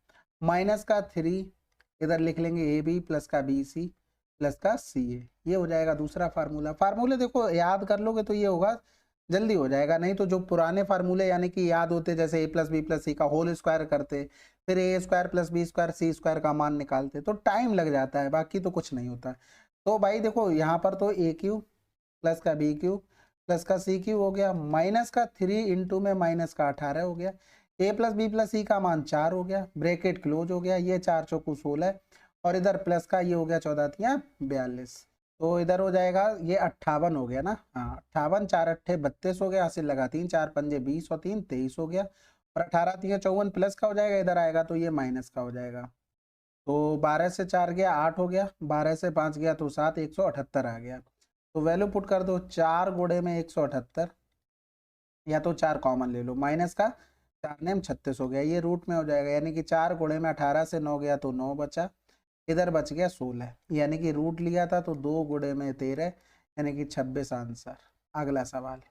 माइनस का 3, इधर लिख लेंगे ए बी प्लस का बी सी प्लस का सी ए, ये हो जाएगा दूसरा फार्मूला। फार्मूले देखो याद कर लोगे तो ये होगा, जल्दी हो जाएगा, नहीं तो जो पुराने फार्मूले यानी कि याद होते, जैसे ए प्लस बी प्लस सी का होल स्क्वायर करते, फिर ए स्क्वायर प्लस बी स्क्वायर सी स्क्वायर का मान निकालते, तो टाइम लग जाता है, बाकी तो कुछ नहीं होता। तो भाई देखो यहाँ पर तो ए क्यू प्लस का बी क्यू प्लस का सी क्यू हो गया, माइनस का 3 इंटू में माइनस का 18 हो गया, ए प्लस बी प्लस सी का मान 4 हो गया, ब्रैकेट क्लोज हो गया, ये 4 चौकू 16, और इधर प्लस का ये हो गया 14 तिया 42, तो इधर हो जाएगा ये 58 हो गया ना, हाँ 58, 4 अट्ठे 32 हो गया, हासिल लगा 3 4 पंजे 20 और 3 23 हो गया, और 18 तिया 54 प्लस का हो जाएगा, इधर आएगा तो ये माइनस का हो जाएगा। तो 12 से 4 गया 8 हो गया, 12 से 5 गया तो 7, 178 आ गया। तो वैल्यू पुट कर दो, 4 गुणे में 178, या तो 4 कॉमन ले लो, माइनस का 4 नेम 36 हो गया, ये रूट में हो जाएगा, यानी कि 4 गुणे में 18 से 9 गया तो 9 बचा, इधर बच गया 16, यानी कि रूट लिया था तो 2 गुणे में 13, यानी कि 26 आंसर। अगला सवाल,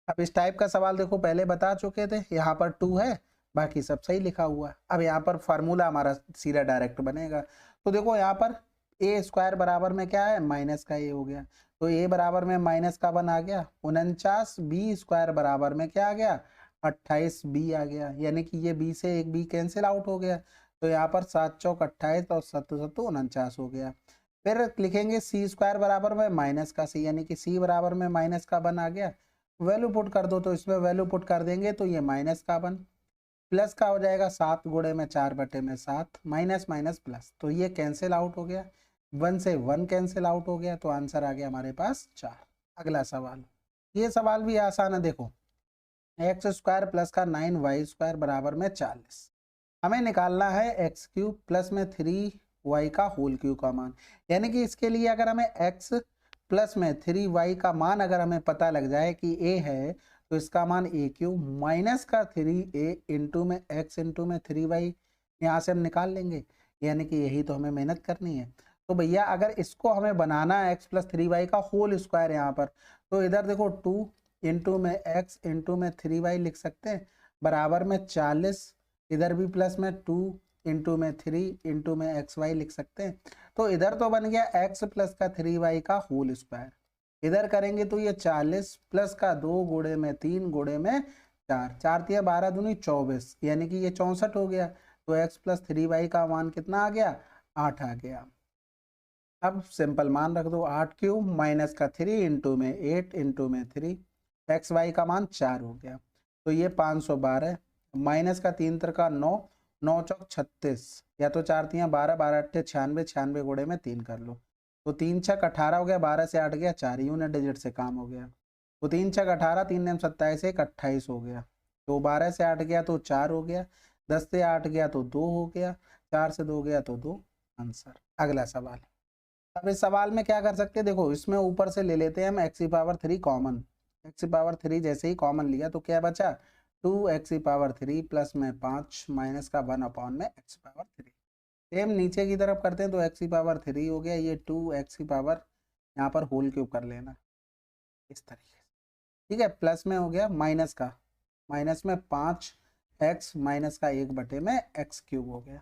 अब इस टाइप का सवाल देखो पहले बता चुके थे, यहाँ पर 2 है, बाकी सब सही लिखा हुआ। अब यहाँ पर फार्मूला हमारा सीधा डायरेक्ट बनेगा, तो देखो यहाँ पर ए स्क्वायर बराबर में क्या है, माइनस का ए हो गया, तो ए बराबर में माइनस का 1 आ गया, 49, बी स्क्वायर बराबर में क्या आ गया, 28 बी आ गया, यानी कि ये बी से एक बी कैंसिल आउट हो गया, तो यहाँ पर 7 चौक 28 और 7 7 49 हो गया। फिर लिखेंगे सी स्क्वायर बराबर में माइनस का सी, यानी कि सी बराबर में माइनस का 1 आ गया, वैल्यू पुट कर दो, तो इसमें वैल्यू पुट कर देंगे तो ये माइनस का 1 प्लस का हो जाएगा 7 गुणे में 4 बटे में 7, माइनस माइनस प्लस, तो ये कैंसिल आउट हो गया, 1 से 1 कैंसिल आउट हो गया, तो आंसर आ गया हमारे पास 4। अगला सवाल, ये सवाल भी आसान है, देखो एक्स स्क्वायर प्लस का 9 वाई स्क्वायर बराबर में 40, हमें निकालना है एक्स क्यूब प्लस में 3 वाई का होल क्यूब का मान, यानी कि इसके लिए अगर हमें एक्स प्लस में 3 वाई का मान अगर हमें पता लग जाए कि ए है, तो इसका मान ए क्यूब माइनस का 3 ए इंटू में एक्स इंटू में 3 वाई, यहाँ से हम निकाल लेंगे, यानी कि यही तो हमें मेहनत करनी है। तो भैया अगर इसको हमें बनाना है एक्स प्लस 3 वाई का होल स्क्वायर यहाँ पर, तो इधर देखो 2 इंटू में एक्स इंटू में 3 वाई लिख सकते हैं, बराबर में 40, इधर भी प्लस में 2 इंटू में 3 इंटू में एक्स वाई लिख सकते हैं, तो इधर तो बन गया एक्स प्लस का 3 वाई का होल स्क्वायर, इधर करेंगे तो ये 40 प्लस का 2 गुणे में 3 गुणे में 4, 4 तिया 12 दूनी 24, यानी कि ये 64 हो गया, तो एक्स प्लस 3 वाई का मान कितना आ गया, 8 आ गया। अब सिंपल मान रख दो, 8 क्यूब माइनस का 3 इंटू में 8 इंटू में 3, एक्स वाई का मान 4 हो गया, तो ये 512 माइनस का 3 का 9, 9 चौक 36, या तो 4 तिया 12, 12 अट्ठे 96, 96 गुणे में 3 कर लो, तो 3 छक 18 हो गया, 12 से 8 गया 4, यूनिट डिजिट से काम हो गया, तो 3 छक 18, 3 नेम 27, 1 28 हो गया, तो 12 से 8 गया तो 4 हो गया, 10 से 8 गया तो 2 हो गया, 4 से 2 गया तो 2 आंसर। अगला सवाल, अब इस सवाल में क्या कर सकते हैं, देखो इसमें ऊपर से ले लेते हैं हम एक्स की पावर 3 कॉमन, एक्स की पावर 3 जैसे ही कॉमन लिया तो क्या बचा, 2 एक्स की पावर 3 प्लस में 5 माइनस का 1 अपॉन में एक्स पावर 3, सेम नीचे की तरफ करते हैं तो एक्स की पावर 3 हो गया, ये 2 एक्स की पावर यहाँ पर होल क्यूब कर लेना इस तरीके से, ठीक है, प्लस में हो गया माइनस का, माइनस में 5 एक्स माइनस का 1 बटे में एक्स क्यूब हो गया,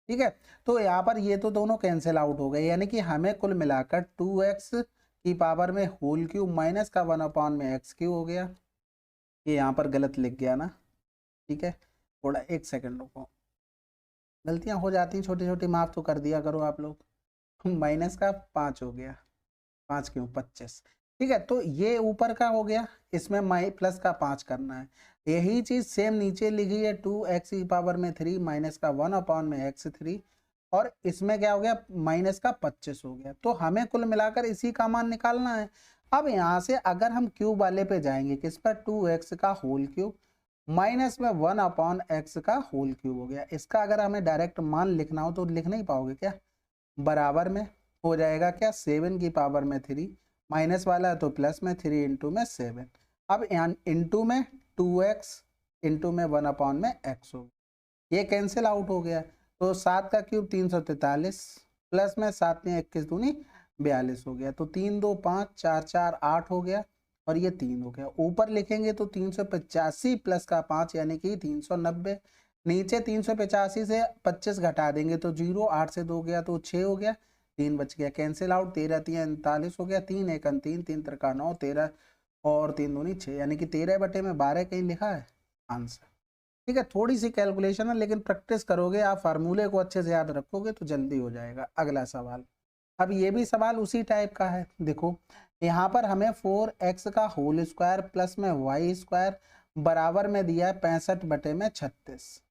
ठीक है। तो यहाँ पर ये तो दोनों कैंसिल आउट हो गए, यानी कि हमें कुल मिलाकर 2x की पावर में होल क्यूब माइनस का 1 अपॉन में एक्स क्यूब हो गया, ये यहाँ पर गलत लिख गया ना, ठीक है, थोड़ा 1 सेकंड रुको, गलतियाँ हो जाती हैं छोटी छोटी, माफ़ तो कर दिया करो आप लोग। माइनस का 5 हो गया, 5 क्यों 25, ठीक है, तो ये ऊपर का हो गया, इसमें माइ प्लस का 5 करना है, यही चीज सेम नीचे लिखी है 2x की पावर में 3 माइनस का 1 अपॉन में एक्स 3, और इसमें क्या हो गया माइनस का 25 हो गया, तो हमें कुल मिलाकर इसी का मान निकालना है। अब यहाँ से अगर हम क्यूब वाले पे जाएंगे, किस पर, 2x का होल क्यूब माइनस में 1 अपॉन एक्स का होल क्यूब हो गया, इसका अगर हमें डायरेक्ट मान लिखना हो तो लिख नहीं पाओगे क्या, बराबर में हो जाएगा क्या 7 की पावर में 3, माइनस वाला है तो प्लस में 3 इंटू में 7, अब इंटू में 2x इंटू में 1 अपॉन में x हो, ये कैंसिल आउट हो गया, तो 7 का क्यूब 343 प्लस में 7 में 21 दूनी 42 हो गया, तो 3 2 5 4 4 8 हो गया, और ये 3 हो गया। ऊपर लिखेंगे तो 385 प्लस का 5 यानी कि 390। नीचे 385 से 25 घटा देंगे तो 0, 8 से 2 गया तो 6 हो गया, 3 बच गया, कैंसिल आउट, 13 3 39 हो गया, 3 1 3 3 3 9 13 और 3 दूनी 6 यानी कि 13/12 कहीं लिखा है आंसर। ठीक है, थोड़ी सी कैलकुलेशन है लेकिन प्रैक्टिस करोगे आप, फार्मूले को अच्छे से याद रखोगे तो जल्दी हो जाएगा। अगला सवाल, अब ये भी सवाल उसी टाइप का है। देखो यहाँ पर हमें 4x का होल स्क्वायर प्लस में वाई स्क्वायर बराबर में दिया है 65/36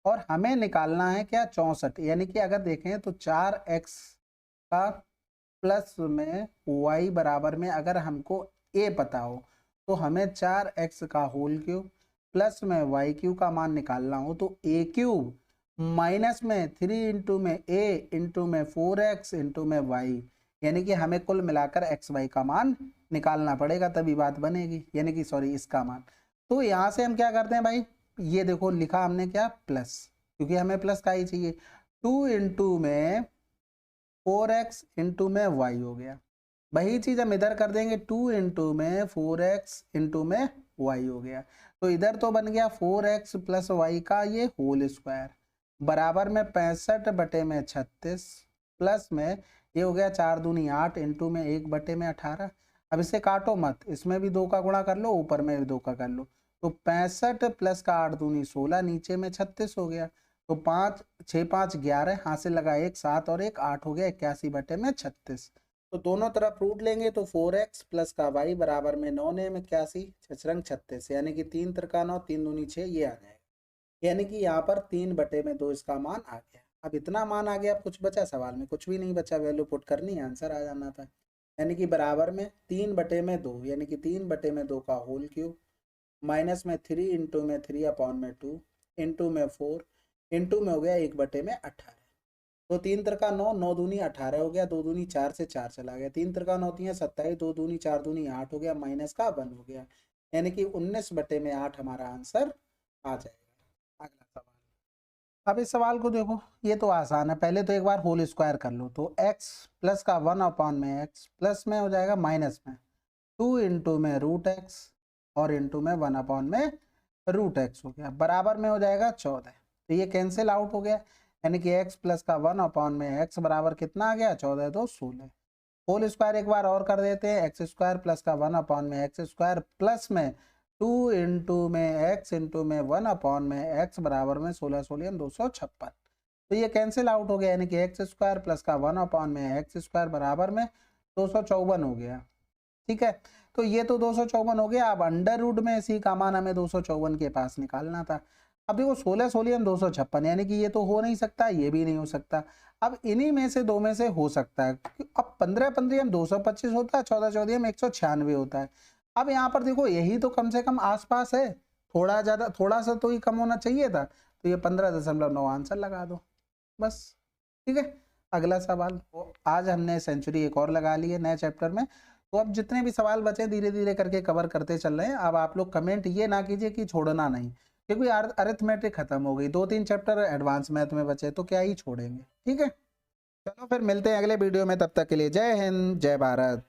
और हमें निकालना है क्या 64, यानी कि अगर देखें तो 4x का प्लस में y बराबर में अगर हमको a पता हो तो हमें 4x का होल क्यूब प्लस में वाई क्यूब का मान निकालना हो तो a क्यूब माइनस में 3 इंटू में a इंटू में 4x इंटू में y, यानी कि हमें कुल मिलाकर एक्स वाई का मान निकालना पड़ेगा तभी बात बनेगी, यानी कि सॉरी इसका मान। तो यहाँ से हम क्या करते हैं भाई, ये देखो लिखा हमने क्या प्लस, क्योंकि हमें प्लस का ही चाहिए, 2 इंटू में 4x इंटू में y हो गया। वही चीज हम इधर कर देंगे, 2 इंटू में 4x इंटू में y हो गया। तो इधर तो बन गया 4x प्लस वाई का ये होल स्क्वायर बराबर में 65/36 प्लस में ये हो गया 4 दूनी 8 इंटू में 1/18। अब इसे काटो मत, इसमें भी 2 का गुणा कर लो, ऊपर में भी 2 का कर लो, तो 65 प्लस का 8 दूनी 16, नीचे में 36 हो गया। तो 5 6 5 11, हाथ से लगा 1 7 और 1 8 हो गया 81/36। तो दोनों तरफ रूट लेंगे तो 4x प्लस का y बराबर में 9 ने 81 छछरंग 36, यानी कि 3 त्रिका 9 3 दूनी 6 ये आ जाएगा, यानी कि यहाँ पर 3/2 इसका मान आ गया। अब इतना मान आ गया, अब कुछ बचा सवाल में? कुछ भी नहीं बचा, वैल्यू पुट करनी, आंसर आ जाना था, यानी कि बराबर में 3/2 यानी कि 3/2 का होल क्यूब माइनस में 3 इंटू में 3/2 इंटू में 4 इंटू में हो गया 1/18। तो 3 त्रिका 9 9 दूनी 18 हो गया, 2 दूनी 4 से 4 चला गया, 3 त्रिका 9 3 27, 2 दूनी 4 दूनी 8 हो गया, माइनस का 1 हो गया, यानी कि 19/8 हमारा आंसर आ जाएगा। अगला सवाल, अब इस सवाल को देखो, ये तो आसान है, पहले तो एक बार होल स्क्वायर कर लो, तो x प्लस का 1 में x प्लस में हो जाएगा माइनस में 2 इंटू में रूट एक्स और इंटू में 1 में रूट एक्स हो गया, बराबर में हो जाएगा 14। तो ये कैंसिल आउट हो गया, यानी कि x प्लस का 1 में x बराबर कितना आ गया 14 2 16। होल स्क्वायर एक बार और कर देते हैं, एक्स स्क्वायर प्लस का 1 में एक्स स्क्वायर प्लस में 2 इंटू में x इंटू में 1 में x बराबर में 16 16 256। तो ये कैंसिल आउट हो गया, यानी कि एक्स स्क्वायर प्लस का 1 में एक्स स्क्वायर बराबर में 254 हो गया। ठीक है, तो ये तो 254 हो गया। अब अंडर रूट में इसी का मान हमें 254 के पास निकालना था। अब देखो 16 16 256, यानी कि ये तो हो नहीं सकता, ये भी नहीं हो सकता। अब इन्हीं में से दो में से हो सकता है। अब 15 15 225 होता है, 14 14 196 होता है। अब यहाँ पर देखो यही तो कम से कम आसपास है, थोड़ा ज्यादा थोड़ा सा तो ही कम होना चाहिए था, तो ये 15.9 आंसर लगा दो बस। ठीक है, अगला सवाल, आज हमने सेंचुरी एक और लगा ली है नए चैप्टर में। तो अब जितने भी सवाल बचे धीरे धीरे करके कवर करते चल रहे हैं। अब आप लोग कमेंट ये ना कीजिए कि छोड़ना नहीं, क्योंकि अरिथमेटिक खत्म हो गई, 2-3 चैप्टर एडवांस मैथ में बचे तो क्या ही छोड़ेंगे। ठीक है, चलो फिर मिलते हैं अगले वीडियो में, तब तक के लिए जय हिंद जय भारत।